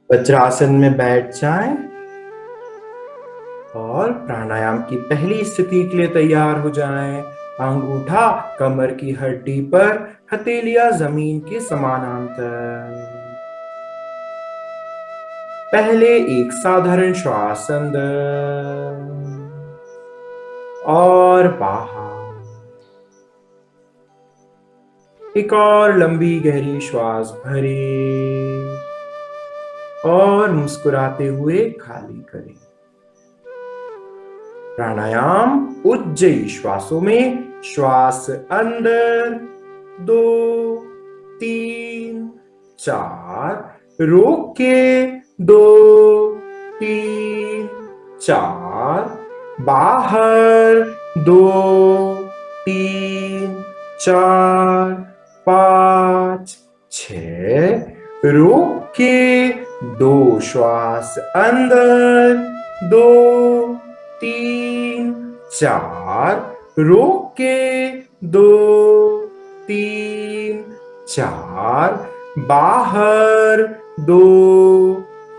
वज्रासन में बैठ जाएं और प्राणायाम की पहली स्थिति के लिए तैयार हो जाएं। अंगूठा कमर की हड्डी पर, हथेलियां जमीन के समानांतर। पहले एक साधारण श्वास अंदर और बाहर। एक और लंबी गहरी श्वास भरें और मुस्कुराते हुए खाली करें। प्राणायाम उज्जयी श्वासों में श्वास अंदर 2 3 4, रोक के 2 3 4, बाहर 2 3 4 5 6, रोक के 2 श्वास अंदर 2 3 4, रोक के 2 3 4, बाहर 2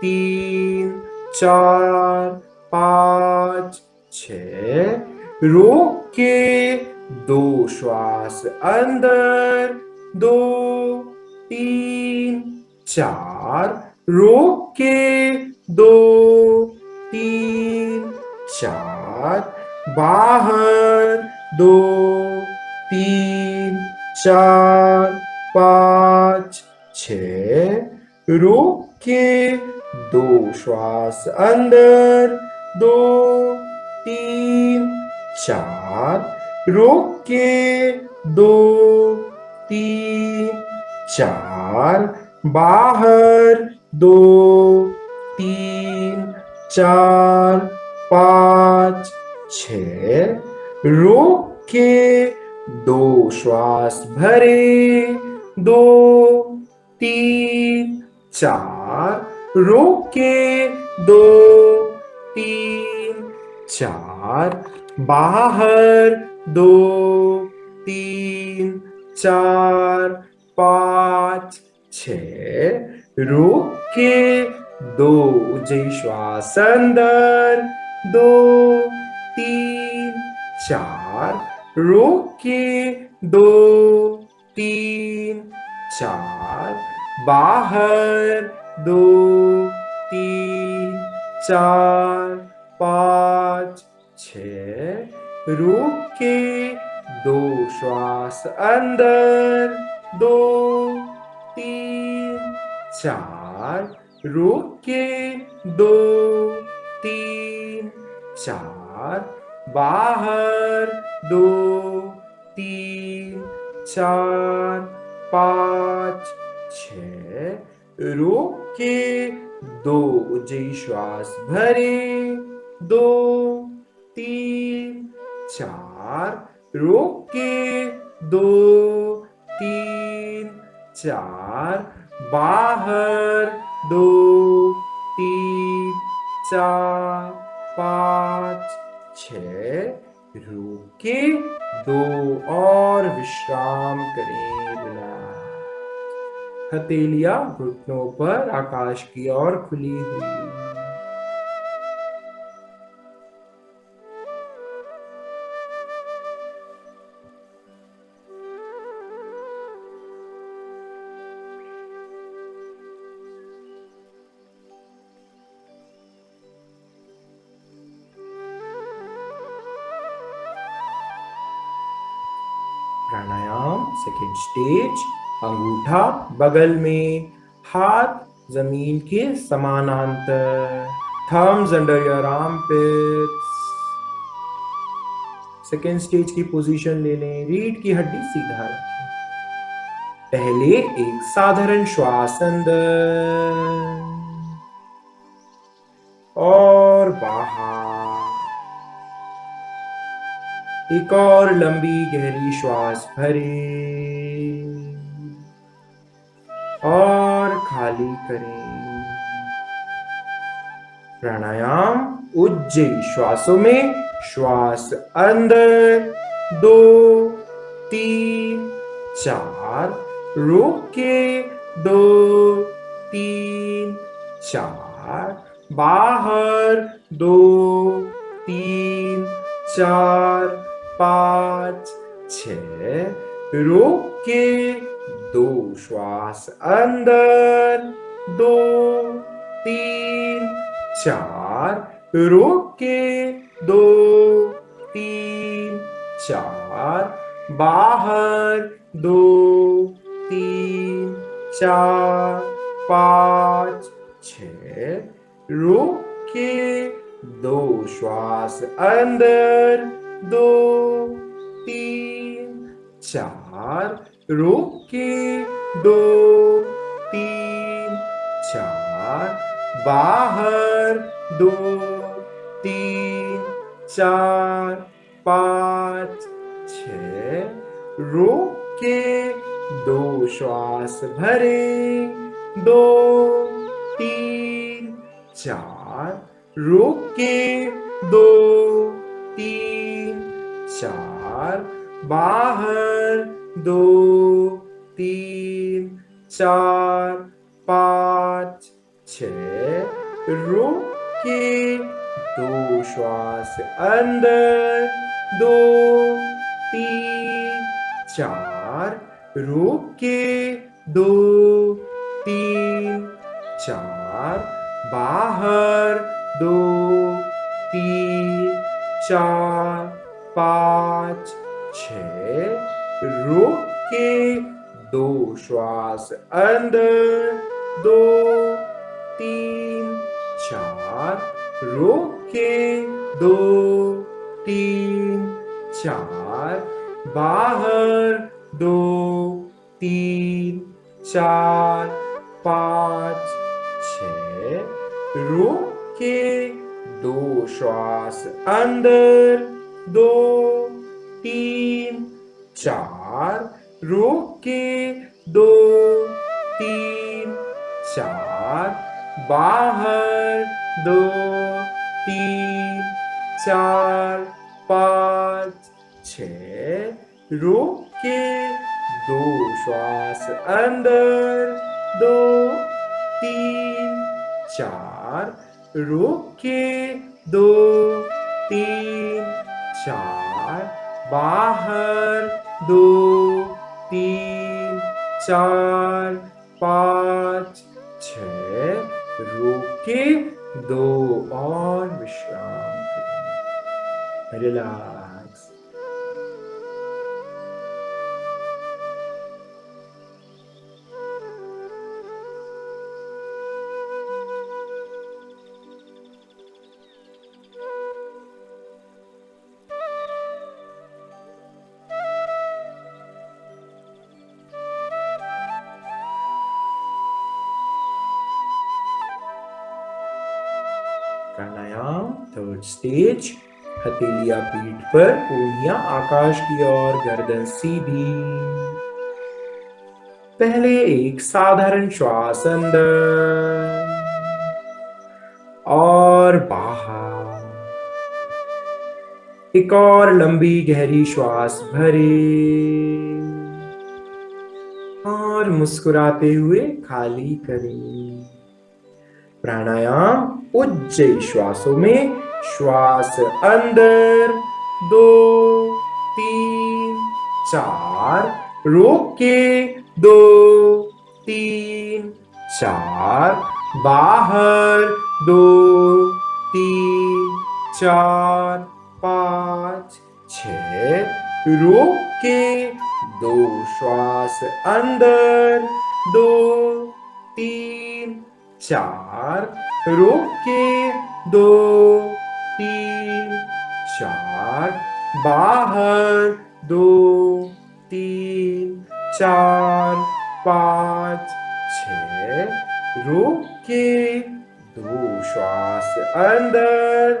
3 4 5 6, रोक के 2 श्वास अंदर 2 3 4, रोक के 2 3 4, बाहर 2 3 4 5 6, रोक के 2 श्वास अंदर 2 3 4, रोक के 2 3 4, बाहर 2 3 4 5 6, रोक के 2 श्वास भरे 2 3 4, रोक के 2 3 4, बाहर 2 3 4 5 6, रोक के 2 उज्जयी श्वास अंदर 2 3 4, रोक के 2 3 4, बाहर 2 3 4 5 6, रोक के 2 श्वास अंदर 2 3 4, रोक के 2 3 4, बाहर 2 3 4 5 6, रोक के 2 उज्जयी श्वास भरे 2 3 4, रोक के 2 3 4, बाहर 2 3 4 5 6, रोक के 2 और विश्राम करें। रिलैक्स। हथेलियां घुटनों पर आकाश की ओर खुली हुई। Pranayama second stage. अंगूठा बगल में, हाथ जमीन के समानांतर, thumbs under your armpits. Second stage की पोजीशन ले लें, रीढ़ की हड्डी सीधा रखें। पहले एक साधारण श्वास अंदर और बाहर। एक और लंबी गहरी श्वास भरें और खाली करें। प्राणायाम उज्जयी श्वासों में श्वास अंदर 2 3 4, रोक के 2 3 4 बाहर 2 3 4 5 6 रोक के 2 श्वास अंदर 2 3 4 रोक के 2 3 4 बाहर 2 3 4 5 6 रोक के 2 श्वास अंदर 2 3 4 रोक के 2 3 4 बाहर 2 3 4 5 6 रोक के 2 श्वास भरे 2 3 4 रोक के 2 3 4 बाहर 2 3 4 5 6 रोक के 2 श्वास अंदर 2 3 4 रोक के 2 3 4 बाहर 2 3 4 5 6 रोक के 2 श्वास अंदर 2 3 4 रोक के 2 3 4 बाहर 2 3 4 5 6 रोक के 2 श्वास अंदर 2 3 4 रोक के 2 3 4 बाहर 2 3 4 5 6 रोक के 2 श्वास अंदर 2 3 4 रोक के 2 3 4 बाहर 2 3 4 5 6 रोक के 2 और विश्राम करें। रिलैक्स। प्राणायाम थर्ड स्टेज। हथेलियां पीठ पर, उंगलियां आकाश की ओर, गर्दन सीधी। पहले एक साधारण श्वास अंदर और बाहर। एक और लंबी गहरी श्वास भरे और मुस्कुराते हुए खाली करें। प्राणायाम उज्जयी श्वासों में श्वास अंदर 2 3 4 रोक के 2 3 4 बाहर 2 3 4 5 6 रोक के 2 श्वास अंदर 2 3 4 रोक के 2 3 4 बाहर 2 3 4 5 6 रोक के 2 श्वास अंदर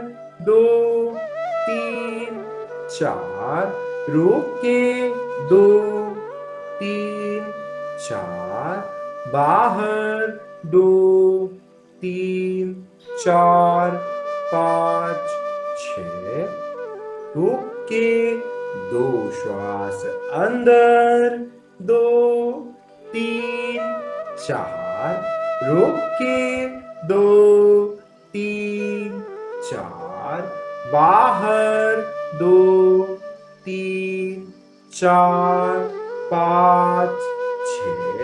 2 3 4 रोक के 2 3 4 बाहर 2 3 4 5 6 रोक के 2 श्वास अंदर 2 3 4 रोक के दो, तीन, चार, बाहर, दो, तीन, चार, पाँच, छः,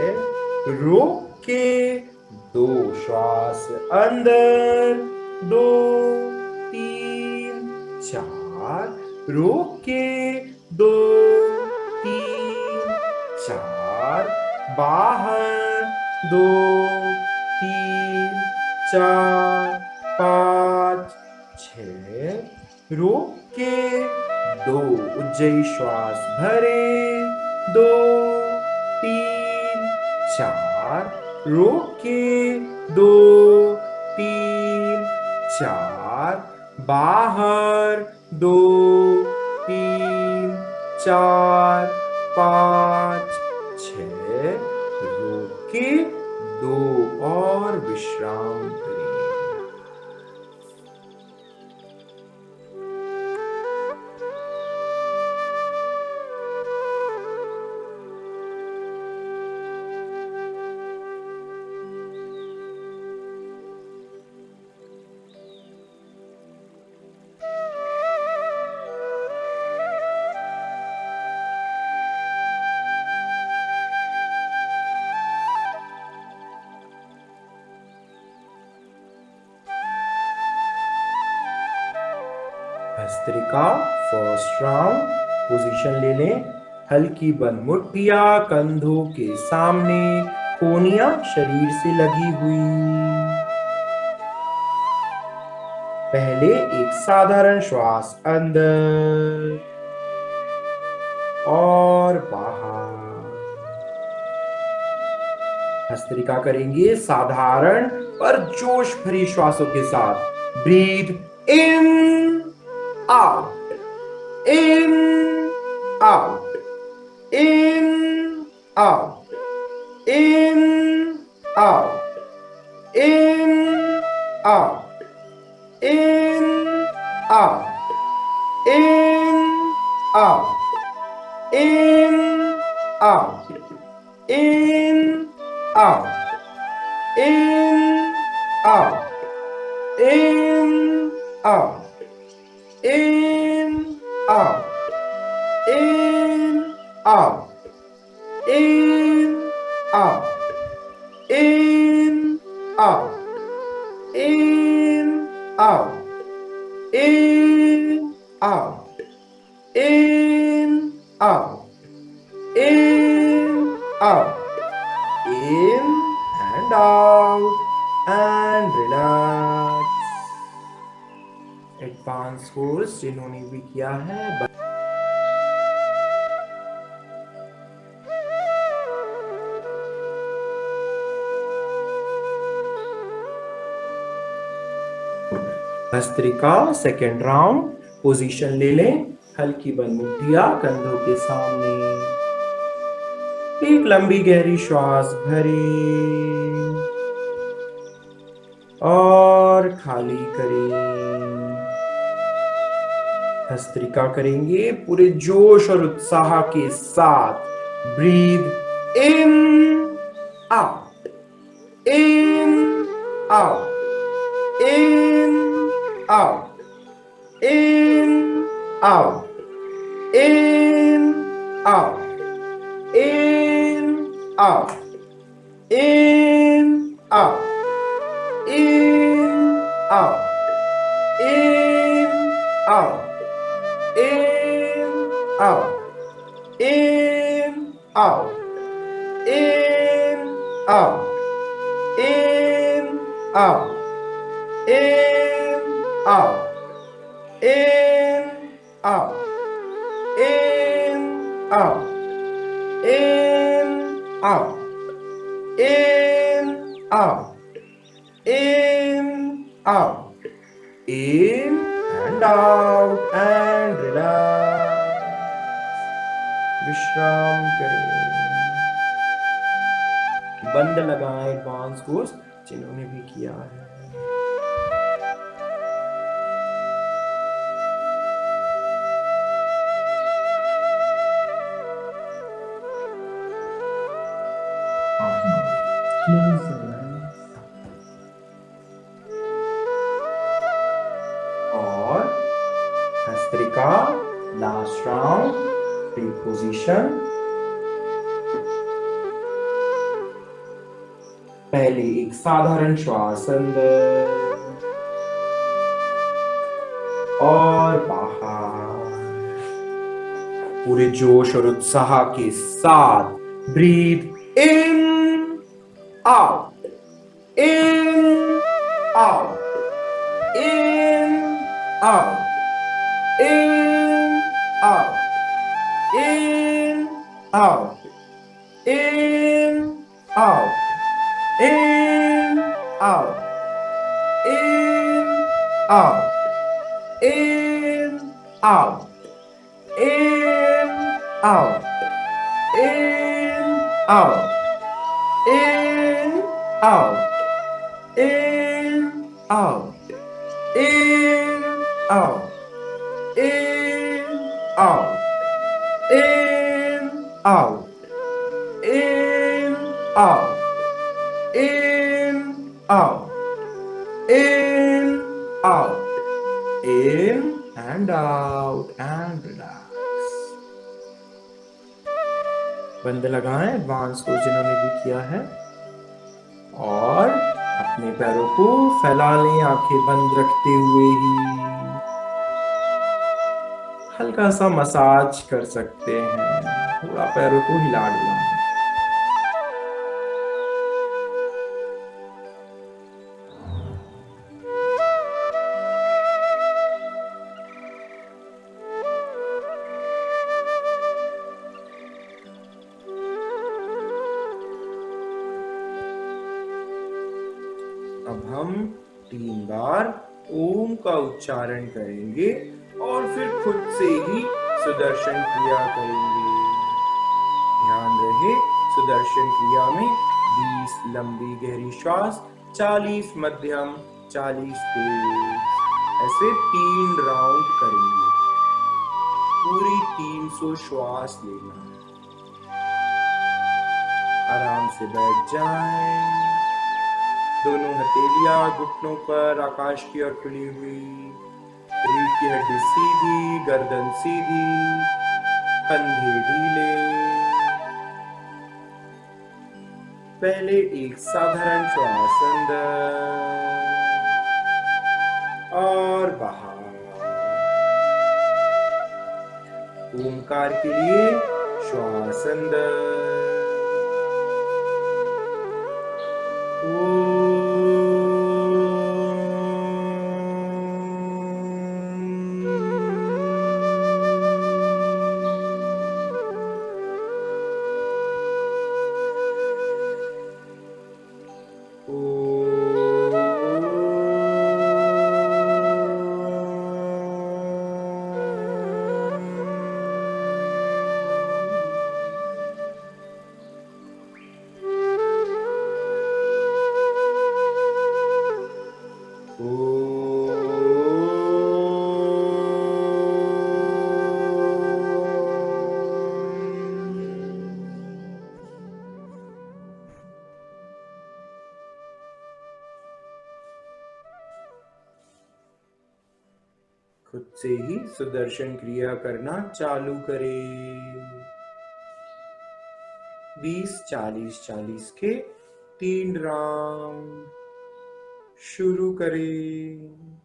रोक के दो श्वास अंदर, दो, तीन, चार, रोक के दो, तीन, चार, बाहर, दो, तीन, चार, पाँच, छः, रोक के दो उज्जयी श्वास भरे, दो, तीन, चार, रोक के दो, तीन, चार, बाहर, दो, तीन, चार, पाँच, छः, रोक के दो और विश्राम करें। भस्त्रिका फर्स्ट राउंड, पोजीशन ले लें। हल्की बंद मुट्ठियां कंधों के सामने, कोहनियां शरीर से लगी हुई। पहले एक साधारण श्वास अंदर और बाहर। भस्त्रिका करेंगे साधारण पर जोश भरी श्वासों के साथ। Breathe in, out, in, out, in, out, in, out, in, out, in, out, in, out, in, out, in, out, in, out, in, out, in, out, in, out, in, out, in, out, in, out, in, out, in, out, in, out, in and out, and relax. Advance course जिन्होंने भी किया है, bhastrika second round, position ले लें। हल्की बंद मुट्ठियां कंधों के सामने, एक लंबी गहरी श्वास भरें और खाली करें। भस्त्रिका करेंगे पूरे जोश और उत्साह के साथ। Breathe in, out, in, out, in, out, in, out, in, out, in, out, in, out, in, out, in, out, in, out, in, out, in, out, in, out, in, out, in, out, in, out, in, out, in, out, in, out, in and out, and relax. विश्राम करें। बंद लगाएं advance course जिन्होंने भी किया है। का last round, take position. पहले एक साधारण श्वास अंदर और बाहर, पूरे जोश और उत्साह के साथ breathe in, out, in, out, in, out, in, out, in, out, in, out, in, out, in, out, in, out, in, out, in, out, in, out, in, out, in, out, in, out, in, out, in, out, in, out, in, out, in and out and relax। बंद लगाएं advance course जिन्होंने भी किया है, और अपने पैरों को फैला लें आंखें बंद रखते हुए ही। हल्का सा मसाज कर सकते हैं, थोड़ा पैरों को हिला डुला। अब हम 3 बार ओम का उच्चारण करेंगे और फिर खुद से ही सुदर्शन क्रिया करेंगे। ध्यान रहे, सुदर्शन क्रिया में 20 लंबी गहरी श्वास, 40 मध्यम, 40 तेज, ऐसे 3 राउंड करेंगे। पूरी 300 श्वास लेना है। आराम से बैठ जाएं, दोनों हथेलियां घुटनों पर आकाश की ओर खुली हुई, रीढ़ की हड्डी सीधी, गर्दन सीधी, कंधे ढीले। पहले एक साधारण श्वास अंदर और बाहर। ओमकार के लिए श्वास अंदर, खुद से ही सुदर्शन क्रिया करना चालू करें। 20-40-40 के 3 राउंड शुरू करें।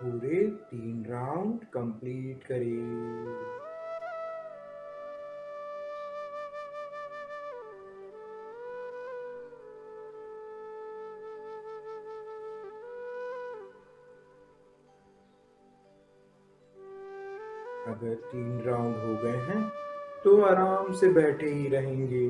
पूरे 3 राउंड कंप्लीट करें। अगर 3 राउंड हो गए हैं तो आराम से बैठे ही रहेंगे।